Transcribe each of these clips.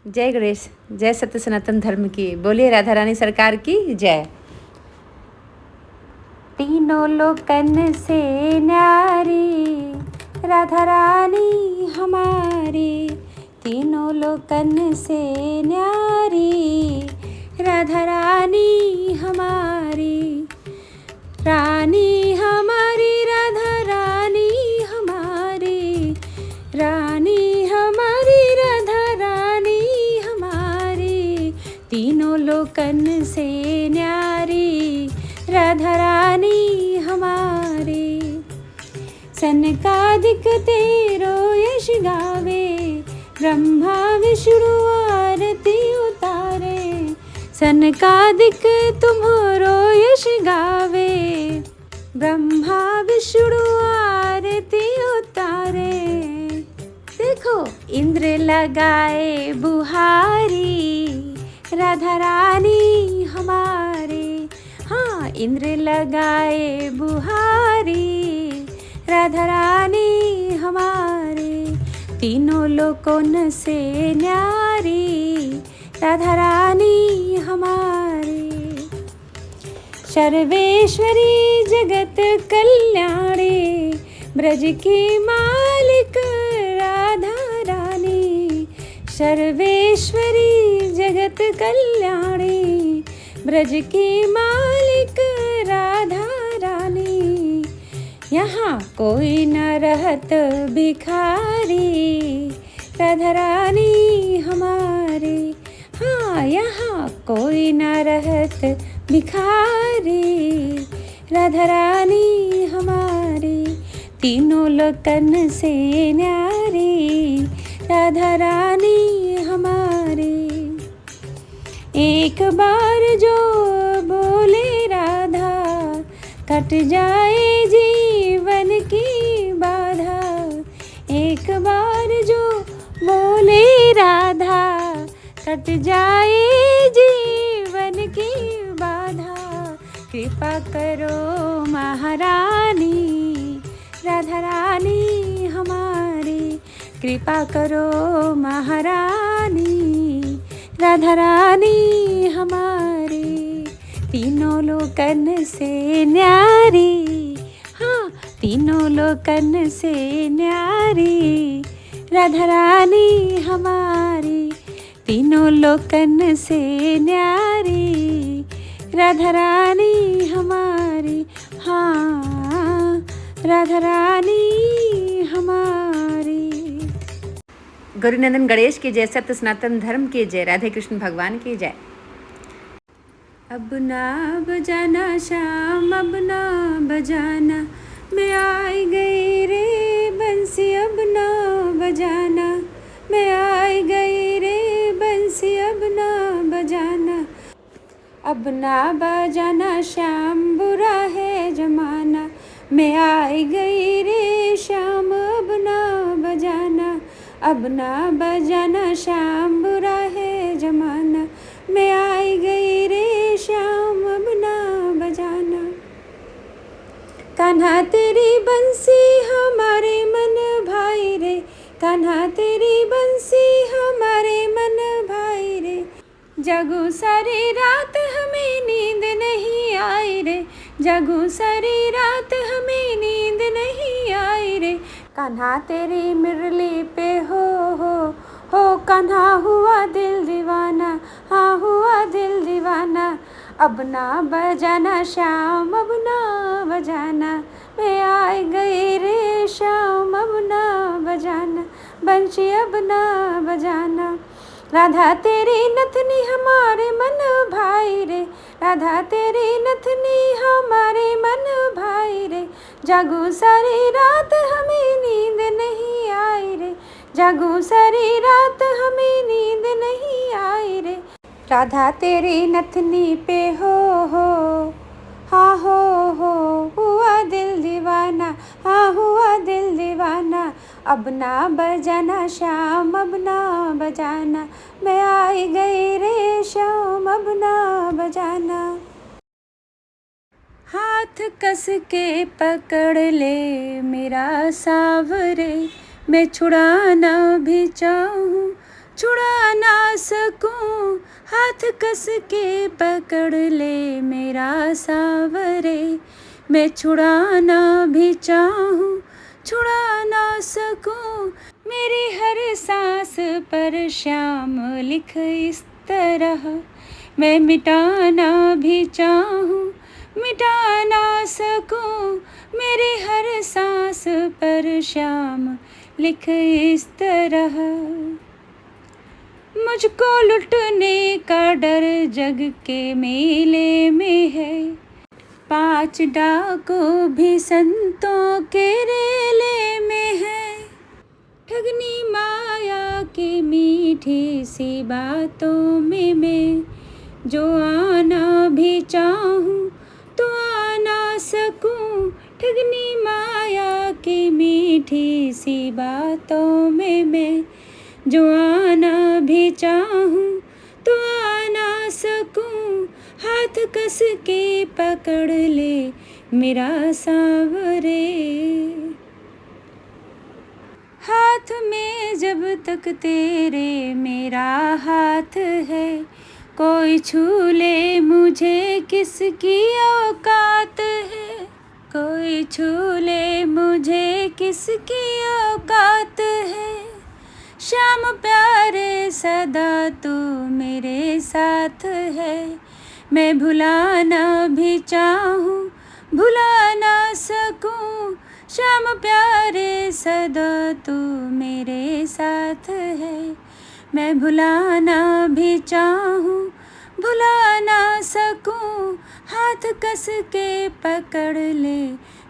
जय गणेश, जय सत्य सनातन धर्म की, बोलिए राधा रानी सरकार की जय। तीनों लोकन से न्यारी राधा रानी हमारी, तीनों लोकन से न्यारी राधा रानी हमारी, रानी हमारी राधा रानी हमारी, रानी हमारी राधा रानी हमारी, तीनों लोकन से न्यारी राधा रानी हमारी। सनकादिक तेरो यश गावे, ब्रह्मा विष्णु आरती उतारे, सनकादिक तुम्हारो यश गावे, ब्रह्मा विष्णु आरती उतारे। देखो इंद्र लगाए बुहारी राधा रानी हमारे, हाँ इंद्र लगाए बुहारी राधा रानी हमारे, तीनों लोकों से न्यारी राधा रानी हमारी। सर्वेश्वरी जगत कल्याणी, ब्रज की मालिक राधा रानी, सर्वेश्वरी जगत कल्याणी, ब्रज की मालिक राधा रानी। यहाँ कोई न रहत भिखारी राधा रानी हमारी, हाँ यहाँ कोई न रहत भिखारी राधा रानी हमारी, तीनों लोकन से न्यारी राधा रानी हमारी। एक बार जो बोले राधा, कट जाए जीवन की बाधा, एक बार जो बोले राधा, कट जाए जीवन की बाधा। कृपा करो महारानी राधा रानी हमारी, कृपा करो महारानी राधा रानी हमारी, तीनों लोकन से न्यारी, हाँ तीनों लोकन से न्यारी राधा रानी हमारी, तीनों लोकन से न्यारी राधा रानी हमारी, हाँ राधा रानी हमारी। गुरुनंदन गणेश की जय, सत्य सनातन धर्म की जय, राधे कृष्ण भगवान की जय। अब ना बजाना श्याम, अब ना बजाना, मैं आई गई रे बंसी, अब ना बजाना, मैं आई गई रे बंसी, अब ना बजाना, अब ना बजाना श्याम बुरा है जमाना, मैं आई गई रे श्याम, अब ना बजाना, अब ना बजाना श्याम बुरा है जमाना, मैं आई गई रे श्याम, अब ना बजाना। कान्हा तेरी बंसी हमारे मन भाई रे, कान्हा तेरी बंसी हमारे मन भाई रे, जागो सारी रात हमें नींद नहीं आई रे, जागो सारी रात हमें नींद नहीं आई रे, कान्हा तेरी मुरली पे हो कान्हा हुआ दिल दीवाना, हाँ हुआ दिल दीवाना, अब ना बजाना श्याम, अब ना बजाना, मैं आई गई रे श्याम, अब ना बजाना, बंशी अब ना बजाना। राधा तेरी नथनी हमारे मन भाई रे, राधा तेरी नथनी हमारे मन भाई रे, जागो सारी रात हमें नींद नहीं आई रे, जागो सारी रात हमें नींद नहीं आई रे, राधा तेरी नथनी पे हाँ हो हुआ दिल दीवाना, हाँ हुआ दिल दीवाना, अब ना बजाना श्याम, अब ना बजाना, मैं आई गई रे श्याम, अब ना बजाना। हाथ कस के पकड़ ले मेरा सावरे, मैं छुड़ाना भी चाहूँ छुड़ा ना सकूं, हाथ कस के पकड़ ले मेरा सावरे। मैं छुड़ाना भी चाहूं, छुड़ा ना सकूं, मेरी हर सांस पर श्याम लिख इस तरह। मैं मिटाना भी चाहूं, मिटा ना सकूं, मेरी हर सांस पर श्याम लिख इस तरह। मुझको लुटने का डर जग के मेले में है, 5 डाकों भी संतों के रेले में है। ठगनी माया की मीठी सी बातों में मैं जो आना भी चाहूं तो आ ना सकूं। ठगनी माया की मीठी सी बातों में मैं जो आना भी चाहूं तो आ ना सकूं। हाथ कस के पकड़ ले मेरा सांवरे। हाथ में जब तक तेरे मेरा हाथ है, कोई छू ले मुझे किसकी औकात है। कोई छू ले मुझे किसकी औकात है। श्याम प्यारे सदा तू मेरे साथ है। मैं भुलाना भी चाहूं, भुला ना सकूं। श्याम प्यारे सदा तू मेरे साथ है। मैं भुलाना भी चाहूं, भुला ना सकूं। हाथ कस के पकड़ ले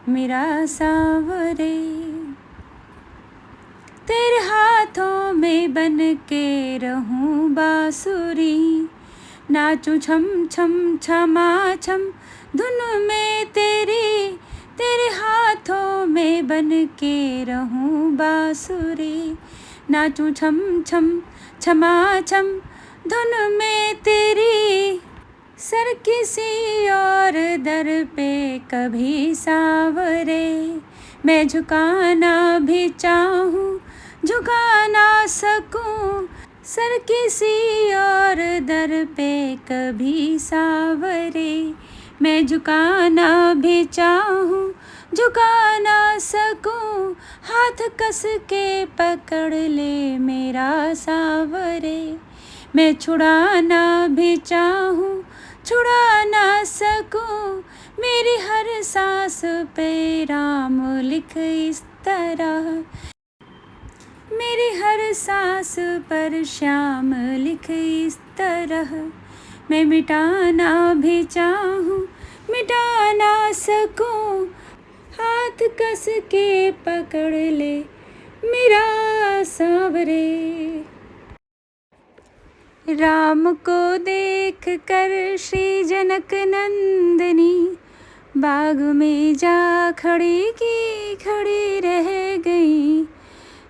मेरा सांवरे। तेरे हाथों में बन के रहूं बांसुरी, नाचूं छम छम छमा छम धुन में तेरी। तेरे हाथों में बन के रहूं बांसुरी, नाचूं छम छम छमा छम धुन में तेरी। सर किसी और दर पे कभी सांवरे, मैं झुकाना भी चाहूं झुका ना सकूं। सर किसी और दर पे कभी सांवरे, मैं झुकाना भी चाहूं झुका ना सकूं। हाथ कस के पकड़ ले मेरा सांवरे। मैं छुड़ाना भी चाहूं छुड़ा ना सकूं। मेरी हर सांस पे राम लिख इस तरह। मेरी हर सांस पर श्याम लिख इस तरह। मैं मिटाना भी चाहूं मिटा ना सकूं। हाथ कस के पकड़ ले मेरा सांवरे। राम को देख कर श्री जनक नंदनी, बाग में जा खड़ी की खड़ी रह गई।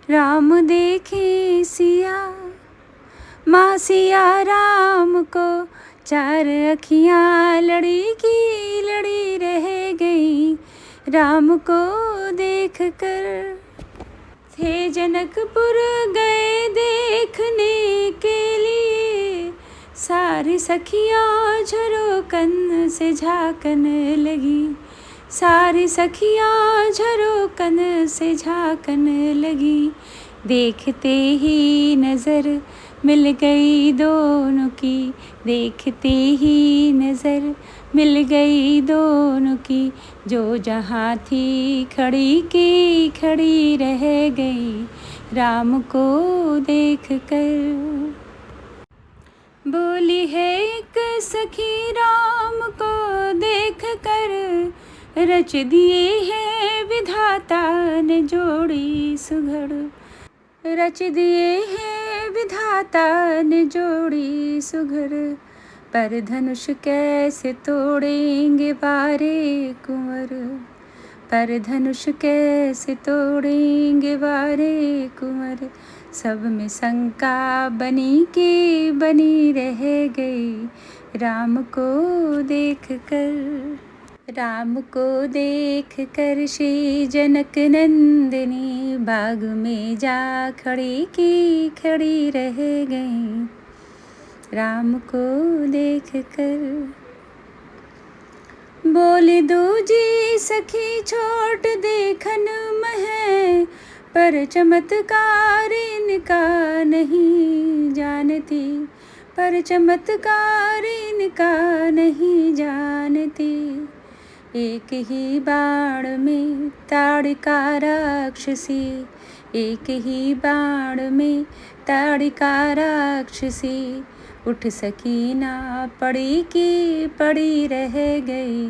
राम देखे सिया, माँ सिया राम को, 4 अखियाँ लड़ी की लड़ी रह गई। राम को देख कर थे जनकपुर गए देखने के लिए। सारी सखियाँ झरोकन से झांकन लगी। सारी सखियाँ झरोकन से झांकन लगी। देखते ही नज़र मिल गई दोनों की। देखते ही नज़र मिल गई दोनों की। जो जहाँ थी खड़ी की खड़ी रह गई। राम को देख कर बोली है एक सखी, राम को देख कर, रच दिए हैं विधाता ने जोड़ी सुघड़। रच दिए हैं विधाता ने जोड़ी सुघड़। पर धनुष कैसे तोड़ेंगे बारे कुंवर। पर धनुष कैसे तोड़ेंगे बारे कुंवर। सब में शंका बनी की बनी रह गई। राम को देख कर राम को देख कर श्री जनक नंदिनी बाग में जा खड़ी की खड़ी रह गई। राम को देख कर बोल दूजी सखी छोट देखन मह, पर चमत्कार इनका नहीं जानती, पर चमत्कार इनका नहीं जानती। एक ही बाण में ताड़िका राक्षसी, एक ही बाण में ताड़िका राक्षसी, उठ सकी ना पड़ी की पड़ी रह गई।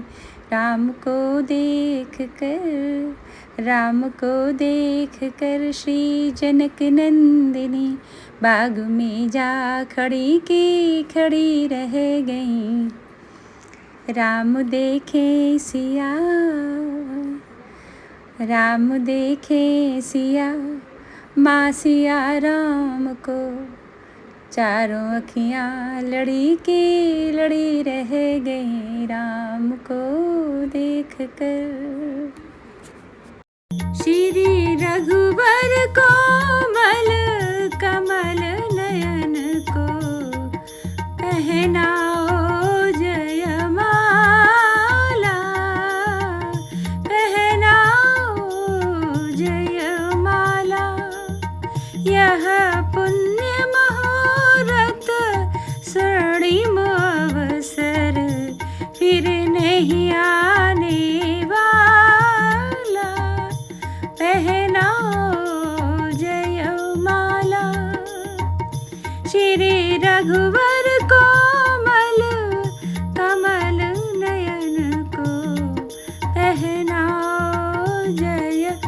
राम को देख कर, राम को देख कर श्री जनक नंदिनी बाग में जा खड़ी की खड़ी रह गई। राम देखे सिया, राम देखे सिया, माँ सिया राम को, चारों अखियाँ लड़ी की लड़ी रह गई। राम को देख कर श्री रघुवर कोमल कमल नयन को, पहनाओ जयमाला, पहनाओ जयमाला। यह पुण्य मुहूर्त स्वर्णिम अवसर फिर नहीं आने वाला, पहनाओ जयमाला। श्री रघुवर कोमल कमल नयन को, पहनाओ जयमाला,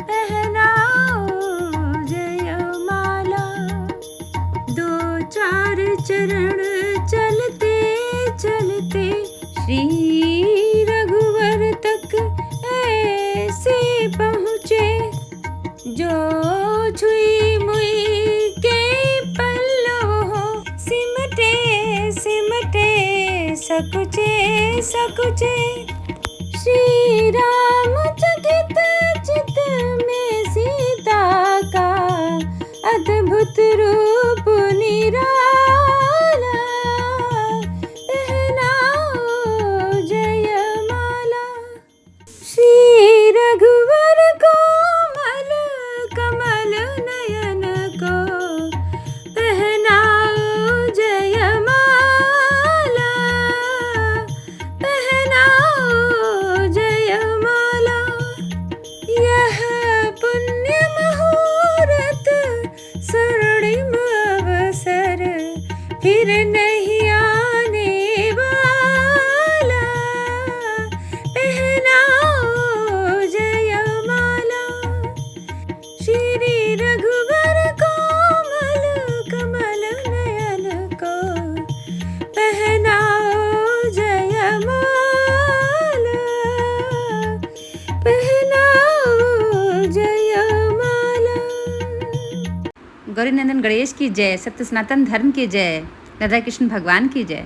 पहनाओ जयमाला। दो चार चरण चलते चलते श्री रघुवर तक ऐसे पहुँचे, जो छुई मुई के पल्लव सिमटे सिमटे सकुचे सकुचे। श्री राम चकित चित में सीता का अद्भुत रूप निराला, पहनाओ जयमाला। श्री रघुवर कोमल कमल नयन को, पहनाओ जयमाला, पहनाओ जयमाला। यह पुण्य मुहूर्त स्वर्णिम अवसर फिर नहीं आने वाला, पहनाओ जयमाला। श्री रघुवर कोमल कमल नयन को, पहनाओ जयमाला, पहनाओ जयमाला। गौरीनंदन गणेश की जय, सत्य सनातन धर्म की जय, राधा कृष्ण भगवान की जय।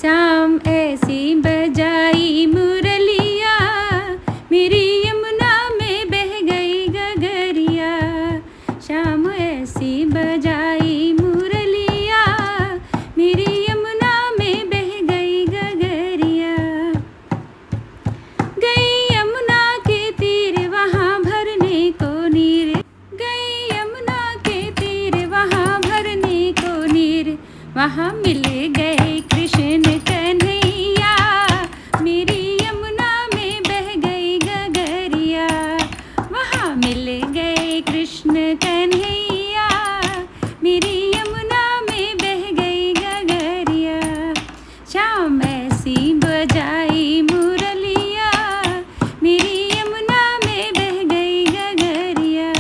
श्याम ऐसी बजाई मुरलिया, मेरी यमुना में बह गई गगरिया। श्याम ऐसी बजाई मुरलिया, मेरी यमुना में बह गई गगरिया। गई यमुना के तीर वहाँ भरने को नीर, गई यमुना के तीर वहाँ भरने को नीर। वहाँ मिल गए कृष्ण कन्हैया, मेरी यमुना में बह गई गगरिया। वहाँ मिल गए कृष्ण कन्हैया, मेरी यमुना में बह गई गगरिया। श्याम ऐसी बजाई मुरलिया, मेरी यमुना में बह गई गगरिया।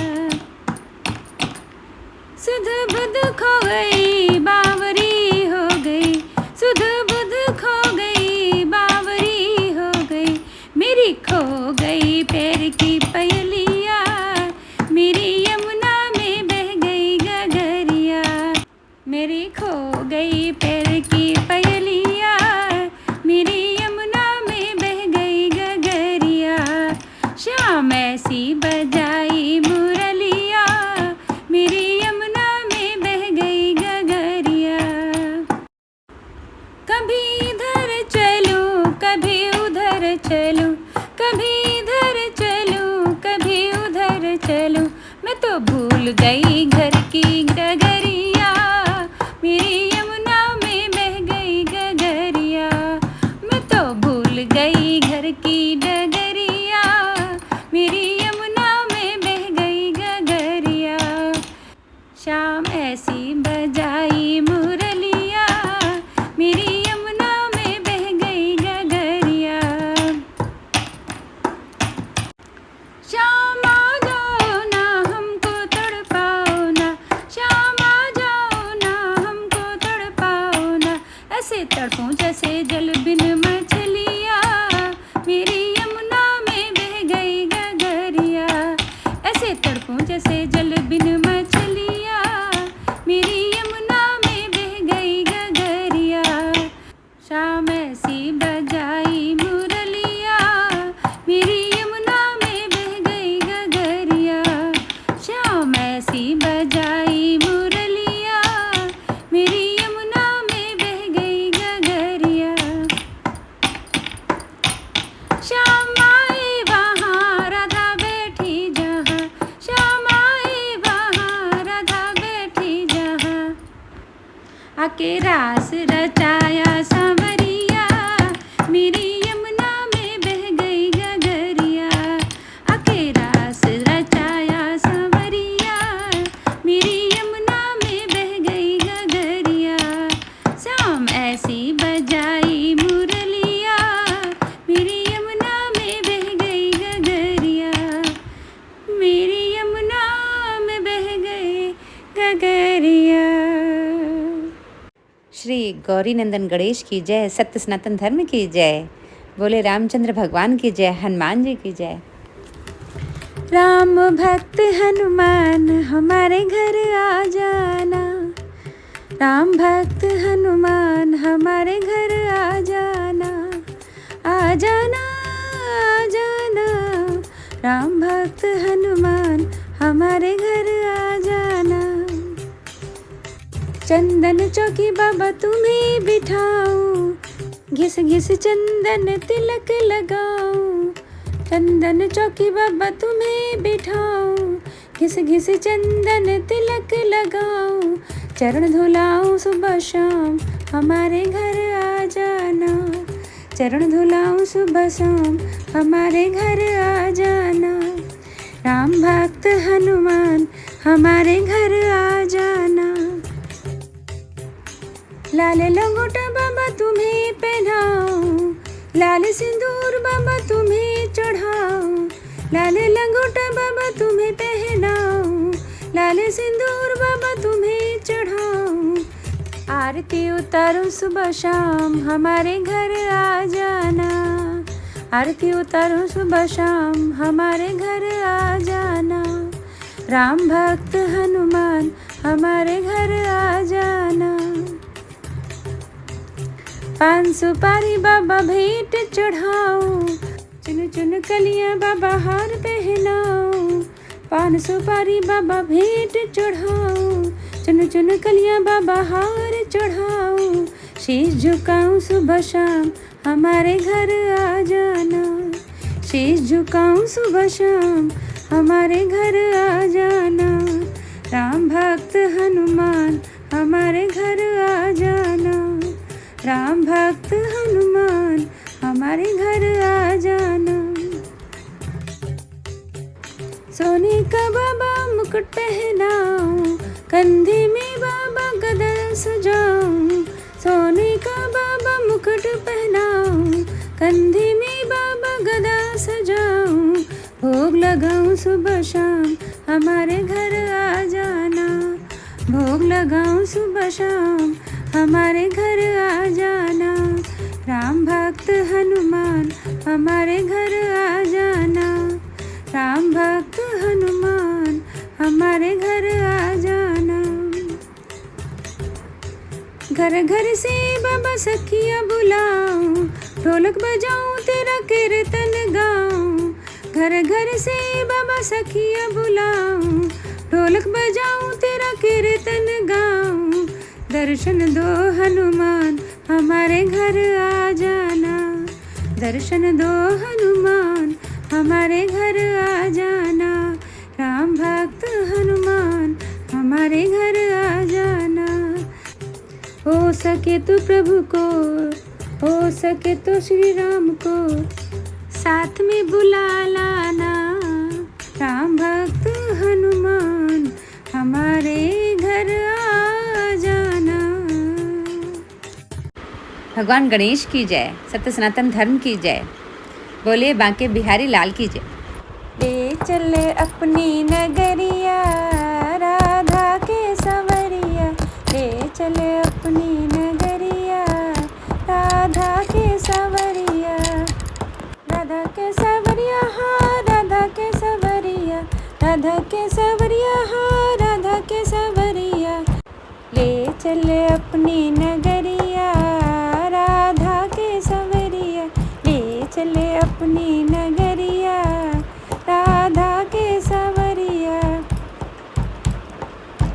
सुध बुध खो गई बावरी हो गई, सुध बुध खो गई बावरी हो गई। मेरी खो गई पैर की पयलिया, मेरी यमुना में बह गई गगरिया। मेरी खो गई पैर की पयलिया, भूल गई घर की डगरिया, मेरी यमुना में बह गई गगरिया। मैं तो भूल गई घर की डगरिया, मेरी यमुना में बह गई गगरिया। शाम ऐसी बजाई मुरलिया, मेरी यमुना में बह गई गगरिया। श्याम आ जाओ ना हमको तड़पाओ ना, श्याम आ जाओ ना हमको तड़पाओ ना। ऐसे तड़पूं जैसे जल बिन मछलिया, मेरी यमुना में बह गई गगरिया। ऐसे तड़पूं जैसे जल बिन मछलिया, मेरी यमुना में बह गई गगरिया। शाम ऐसी बजाई मुरलिया, मेरी यमुना में बह गई गगरिया। शाम ऐसी बजाई मुरलिया, मेरी यमुना में बह गई गगरिया। श्याम आए वहाँ राधा बैठी जहाँ, श्याम आए वहाँ राधा बैठी जहाँ। आके रास रचाया सांवरिया, मेरी यमुना में बह गई गगरिया। आके रास रचाया सांवरिया, मेरी यमुना में बह गई गगरिया। शाम ऐसी बजाई मुरलिया, मेरी यमुना में बह गई गगरिया। मेरी यमुना में बह गई गगरिया। श्री गौरी नंदन गणेश की जय, सत्य सनातन धर्म की जय, बोले रामचंद्र भगवान की जय, हनुमान जी की जय। राम भक्त हनुमान हमारे घर आ जाना, राम भक्त हनुमान हमारे घर आ जाना, आ जाना आ जाना। राम भक्त हनुमान हमारे घर आ जाना। चंदन चौकी बाबा तुम्हें बिठाऊं, घिस घिस चंदन तिलक लगाऊं। चंदन चौकी बाबा तुम्हें बिठाऊं, घिस घिस चंदन तिलक लगाऊं। चरण धुलाऊं सुबह शाम हमारे घर आ जाना, चरण धुलाऊं सुबह शाम हमारे घर आ जाना। राम भक्त हनुमान हमारे घर आ जाना। लाल लंगोटा बाबा तुम्हें पहनाऊं, लाल सिंदूर बाबा तुम्हें चढ़ाऊं। लाल लंगोटा बाबा तुम्हें पहनाऊं, लाल सिंदूर बाबा तुम्हें चढ़ाऊं। आरती उतारूं सुबह शाम हमारे घर आ जाना, आरती उतारूं सुबह शाम हमारे घर आ जाना। राम भक्त हनुमान हमारे घर आ जाना। पान सुपारी बाबा भेंट चढ़ाऊं, चुन चुन कलियां बाबा हार पहनाऊं। पान सुपारी बाबा भेंट चढ़ाऊं, चुन चुन कलियां बाबा हार चढ़ाऊं। शीश झुकाऊं सुबह शाम हमारे घर आ जाना, शीश झुकाऊं सुबह शाम हमारे घर आ जाना। राम भक्त हनुमान हमारे घर आ जाना, राम भक्त हनुमान हमारे घर आ जाना। सोने का बाबा मुकुट पहनाऊं, कंधे में बाबा गदा सजाऊं। सोने का बाबा मुकुट पहनाऊं, कंधे में बाबा गदा सजाऊं। भोग लगाऊं सुबह शाम हमारे घर आ जाना, भोग लगाऊं सुबह शाम हमारे घर आ जाना। राम भक्त हनुमान हमारे घर आ जाना, राम भक्त हनुमान हमारे घर आ जाना। घर घर से बाबा सखियाँ बुलाऊं, ढोलक बजाऊं तेरा कीर्तन गाऊं। घर घर से बाबा सखियाँ बुलाऊं, ढोलक बजाऊं तेरा कीर्तन गाऊं। दर्शन दो हनुमान हमारे घर आ जाना, दर्शन दो हनुमान हमारे घर आ जाना। राम भक्त हनुमान हमारे घर आ जाना। हो सके तो प्रभु को, हो सके तो श्री राम को साथ में बुला लाना। राम भक्त हनुमान हमारे घर आ जाना। भगवान गणेश की जय, सत्य सनातन धर्म की जय। बोले बांके बिहारी लाल की जय। ले चले अपनी नगरिया राधा के संवरिया, ले चले अपनी नगरिया राधा के संवरिया। राधा के संवरिया हाँ राधा के संवरिया, राधा के संवरिया हाँ राधा के संवरिया। ले चले अपनी नगरिया राधा के संवरिया, ले चले अपनी नगरिया राधा के संवरिया।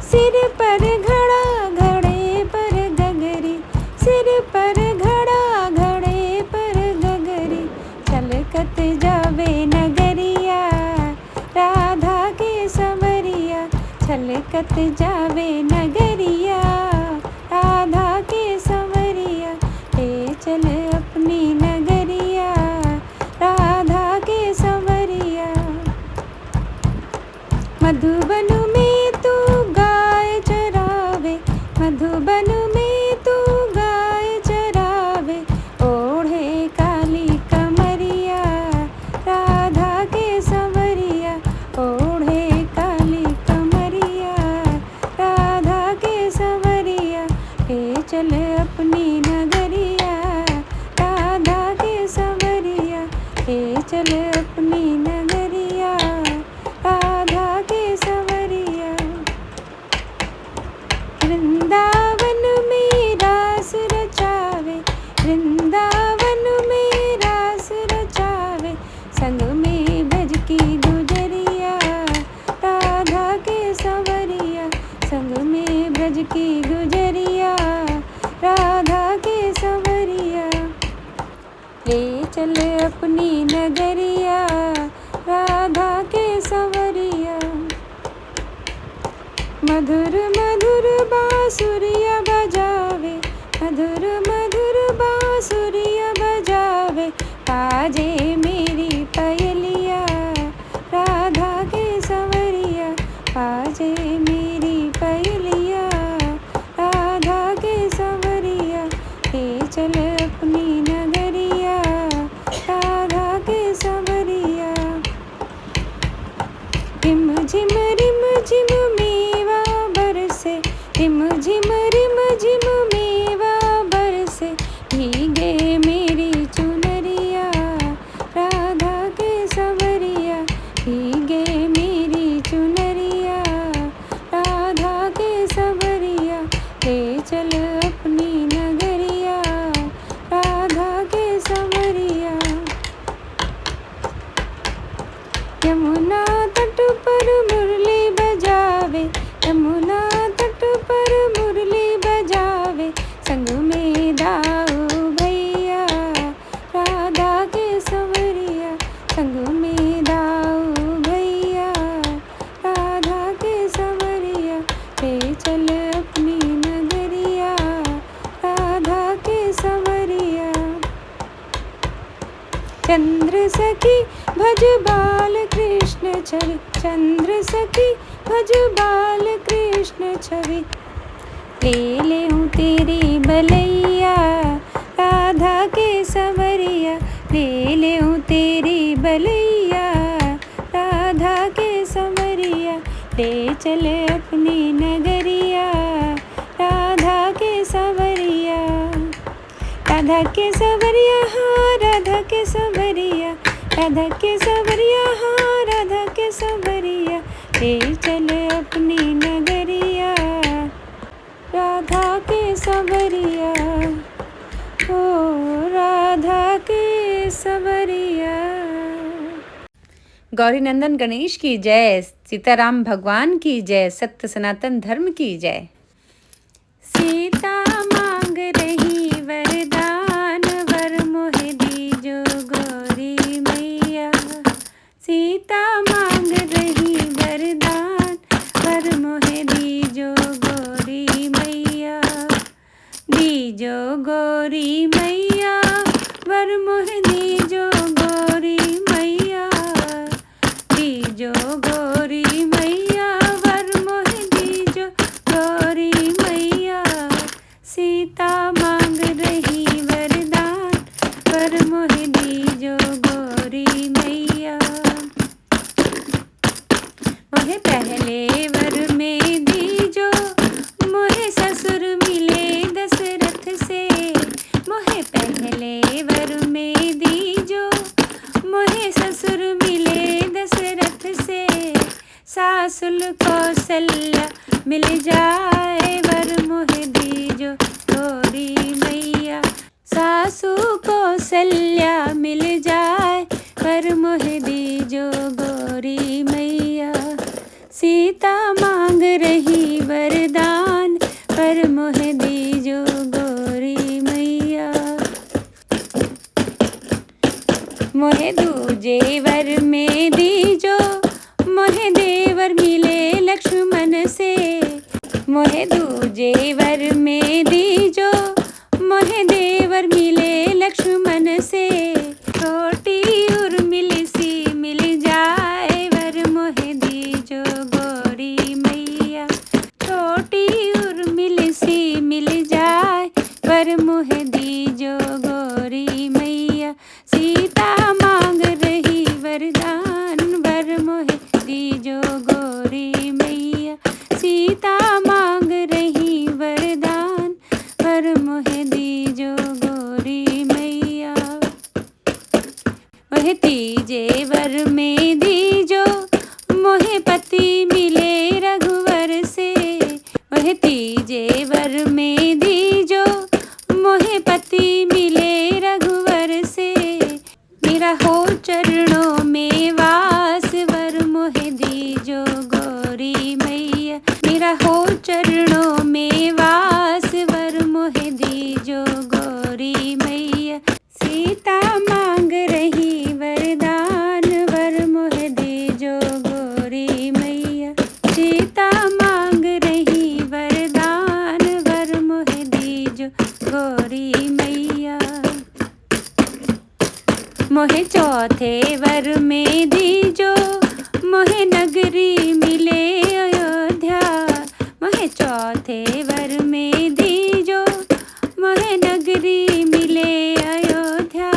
सिर पर घड़ा घड़े पर गगरी, सिर पर घड़ा घड़े पर गगरी, छलकत जावे नगरिया राधा के संवरिया, छलकत जावे नगरिया राधा के संवरिया। ले चले अपनी नगरिया राधा के संवरिया। मधुबन में तू गाय चरावे, मधुबन में तू गाय चरावे, ओढ़े काली कमरिया राधा के संवरिया, ओढ़े काली कमरिया राधा के संवरिया। ले चले अपनी नगरिया राधा के संवरिया, ले चले अपनी नगरिया राधा के संवरिया। वृंदावन में रास रचावे, वृंदावन में रास रचावे, संग में ब्रज की गुजरिया राधा के संवरिया, संग में ब्रज की गुजरिया राधा के संवरिया। ले चले अपनी नगरिया राधा के संवरिया। मधुर मधुर बांसुरिया बजावे, मधुर मधुर बांसुरिया बजावे, बाजे मेरी पयलिया राधा के संवरिया, बाजे मेरी पयलिया राधा के संवरिया। ले चले अपनी नगरिया राधा के संवरिया। रिम झिम मेवा बरसे, रिम झिम मेवा बरसे, भीगे मेरी चुनरिया राधा के संवरिया, भीगे मेरी चुनरिया राधा के संवरिया। ले चल अपनी नगरिया राधा के संवरिया। यमुना तट पर मुरली बजावे, यमुना तट पर मुरली बजावे, संग में दाऊ भैया राधा के संवरिया, संग में दाऊ भैया राधा के संवरिया। ले चल अपनी नगरिया राधा के संवरिया। चंद्र सखी भज बाल कृष्ण छवि, चंद्र सखी भज बाल कृष्ण छवि, ले हूँ तेरी बलैया राधा के संवरिया, ले हूँ तेरी बलैया राधा के संवरिया। ले चले अपनी नगरिया राधा के संवरिया। राधा के संवरिया हाँ राधा के संवरिया, राधा के संवरिया हाँ राधा के संवरिया। ले चले अपनी नगरिया राधा के संवरिया, ओ राधा के संवरिया। गौरी नंदन गणेश की जय, सीताराम भगवान की जय, सत्य सनातन धर्म की जय। सीता मांग रही वरदान, वर मोहे दीजो गौरी मैया। सीता मांग रही वरदान, वर मोहे दीजो मिल जाए वर मोहे दीजो गोरी मैया। सासू कौशल्या मिल जाए वर मोहे दीजो गोरी मैया। सीता मांग रही वरदान वर मोहे दीजो गोरी मैया। मोहे दूजे वर में दीजो मोहे देवर मिले लक्ष्मण से। मोहे दूजे वर में दीजो मोहे देवर मिले लक्ष्मण से। छोटी उर्मिल सी मिल जाए वर मोहे दीजो गोरी मैया। छोटी उर्मिल सी मिल जाए वर मोहे दीजो गोरी मैया। सीता मांग रही वरदान वर मोहे दीजो गोरी मैया। सीता मांग रही वरदान वर मोहे दीजो गोरी मैया। मोहे तीजे वर में दीजो मोहे पति मिले रघुवर से। मोहे तीजे वर में दीजो मोहे पति मिले रघुवर से। मेरा हो चरणों में वास वर मोहे दीजो गोरी मैया। मेरा हो चरणों में वास वर मोहे दीजो गोरी मैया। सीता मांग रही वरदान वर मोहे दीजो गोरी मैया। सीता मांग रही वरदान वर मोहे दीजो गोरी मैया। मोहे चौथे वर में दीजो मोहे नगरी मिले अयोध्या। मोहे चौथे वर में दीजो मोहे नगरी मिले अयोध्या।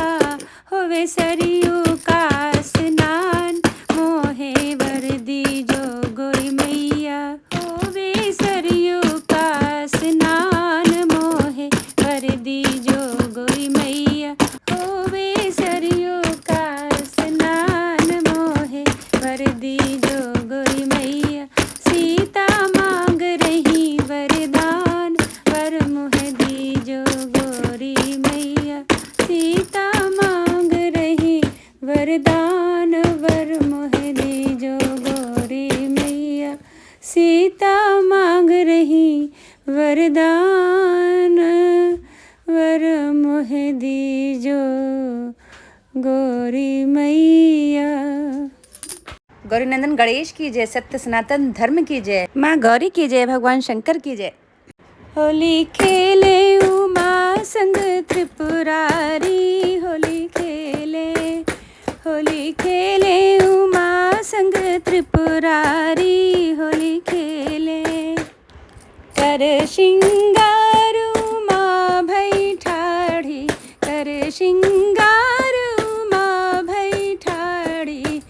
होवे सरयू का स्नान मोहे वर दीजो गोरी मैया। होवे सरयू का स्नान मोहे वर दीजो गोरी मैया। होवे सरयू का स्नान मोहे वर दीजो गोरी मैया। सीता मांग रही वरदान वर मोहे दीजो गोरी मैया। सीता मांग रही वरदान वर मोहे दीजो गोरी मैया। सीता मांग रही वरदान वर मोहे दीजो गोरी मैया। गौरीनंदन गणेश की जय, सत्य सनातन धर्म की जय, माँ गौरी की जय, भगवान शंकर की जय। होली खेले उमा संग त्रिपुरारी। होली खेले उमा संग त्रिपुरारी। होली खेले कर श्रृंगार उमा भई ठाड़ी। कर श्रृंगार उमा भई ठाड़ी।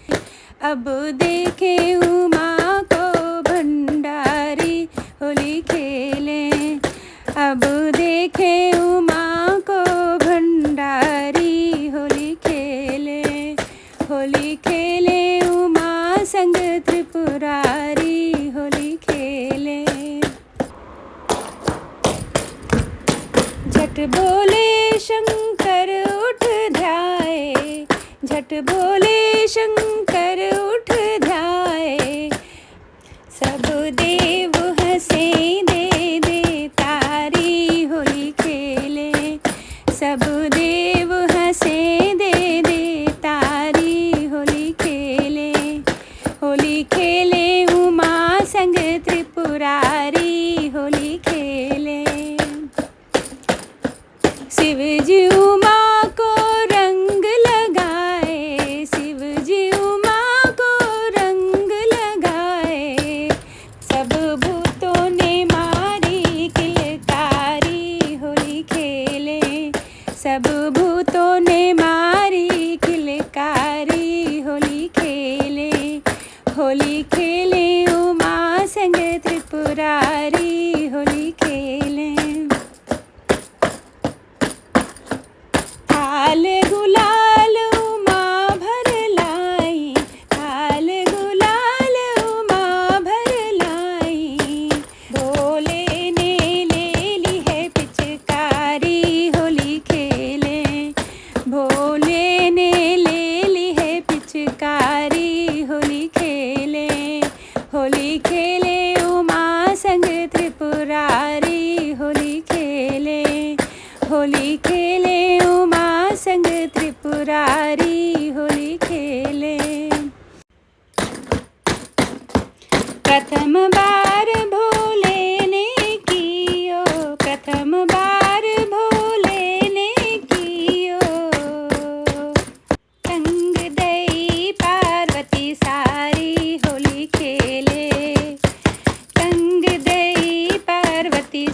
अब देखे उमा को भंडारी। होली खेले अब देखे उमा को भंडारी। होली खेले उमा संग त्रिपुरारी। होली खेले झट बोले शंकर उठ ध्याए। झट बोले शंकर उठ ध्याए। सब देव हंसे दे दे तारी। होली खेले सब देव हंसे दे दे तारी। होली खेले उमा संग त्रिपुरारी। होली खेले शिव जी उमा को रंग लगाए। शिव जी उमा को रंग लगाए। सब भूतों ने मारी किलकारी। होली खेले सब भूतों ने मारी किलकारी। होली खेले उमा संग त्रिपुरारी। होली खेले थाल गुलाल उमा भर लाई। थाल गुलाल उमा भर लाई।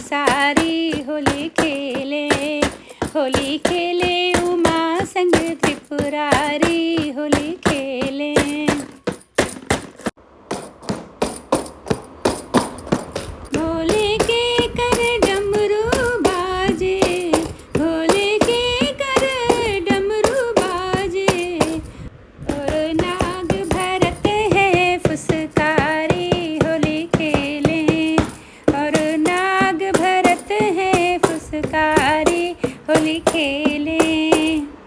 सारी होली खेले उमा संग त्रिपुरारी होली खेले। भोले के कर डमरू बाजे, भोले के कर डमरू बाजे, और नाग भरत है फुसकारी होली खेले, और नाग भरत है फुसकारी होली खेले।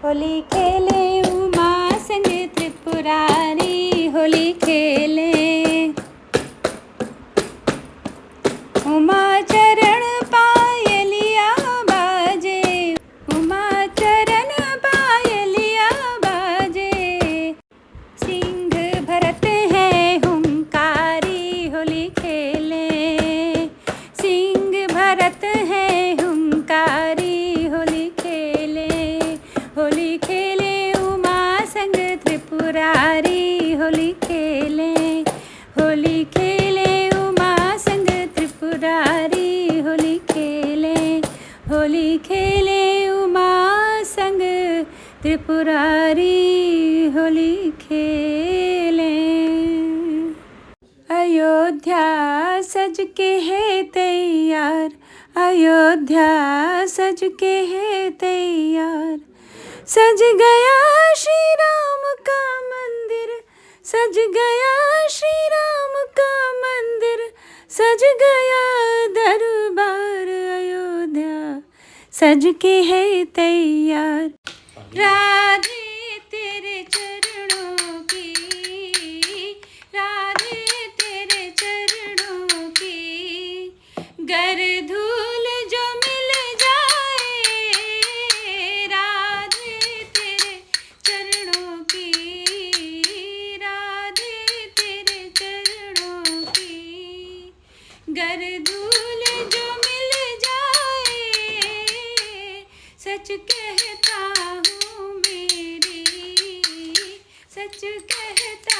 होली खेले उमा संग त्रिपुरारी होली खेले। उमा चरण पायलिया बाजे, उमा चरण पायलिया बाजे, सिंह भरत है हुंकारी होली खेले, सिंह भरत है हुंकारी होली खेले। होली खेले उमा संग त्रिपुरारी होली खेले, होली खेले उमा संग त्रिपुरारी होली खेले, होली खेले उमा संग त्रिपुरारी होली खेले। अयोध्या सज के है तैयार, अयोध्या सज के है तैयार, सज गया श्री राम का मंदिर, सज गया श्री राम का मंदिर, सज गया दरबार अयोध्या सज के है तैयार। राधे तेरे चरणों की, राधे तेरे चरणों की, गर धूल जो मिल जाए, राधे तेरे चरणों की, राधे तेरे चरणों की, गर धूल जो मिल जाए, सच कहता हूँ मेरी, सच कहता